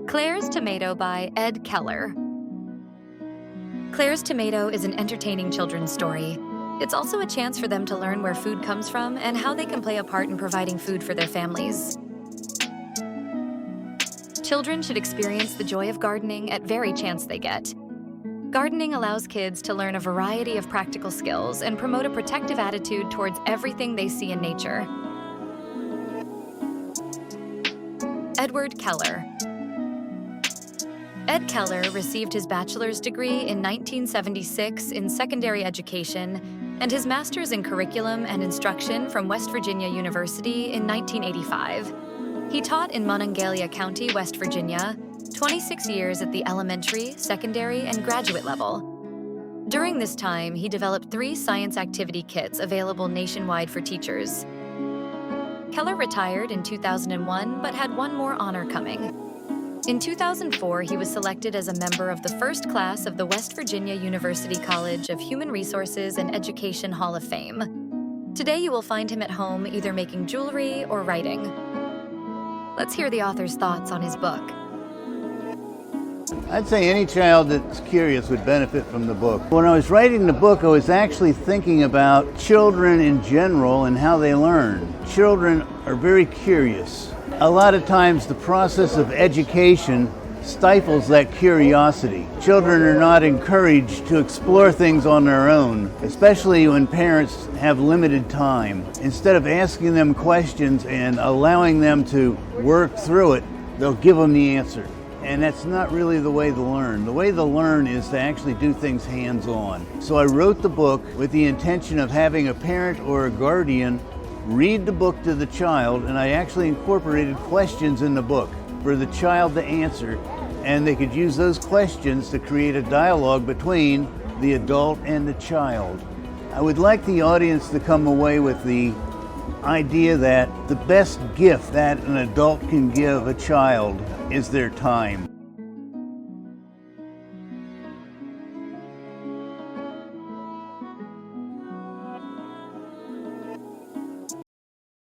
Clare's Tomato by Ed Keller. Clare's Tomato is an entertaining children's story. It's also a chance for them to learn where food comes from and how they can play a part in providing food for their families. Children should experience the joy of gardening at every chance they get. Gardening allows kids to learn a variety of practical skills and promote a protective attitude towards everything they see in nature. Edward Keller. Ed Keller received his bachelor's degree in 1976 in secondary education and his master's in curriculum and instruction from West Virginia University in 1985. He taught in Monongalia County, West Virginia, 26 years at the elementary, secondary, and graduate level. During this time, he developed 3 science activity kits available nationwide for teachers. Keller retired in 2001, but had one more honor coming. In 2004, he was selected as a member of the first class of the West Virginia University College of Human Resources and Education Hall of Fame. Today, you will find him at home either making jewelry or writing. Let's hear the author's thoughts on his book. I'd say any child that's curious would benefit from the book. When I was writing the book, I was actually thinking about children in general and how they learn. Children are very curious. A lot of times the process of education stifles that curiosity. Children are not encouraged to explore things on their own, especially when parents have limited time. Instead of asking them questions and allowing them to work through it, they'll give them the answer. And that's not really the way to learn. The way to learn is to actually do things hands-on. So I wrote the book with the intention of having a parent or a guardian read the book to the child, and I actually incorporated questions in the book for the child to answer, and they could use those questions to create a dialogue between the adult and the child. I would like the audience to come away with the idea that the best gift that an adult can give a child is their time.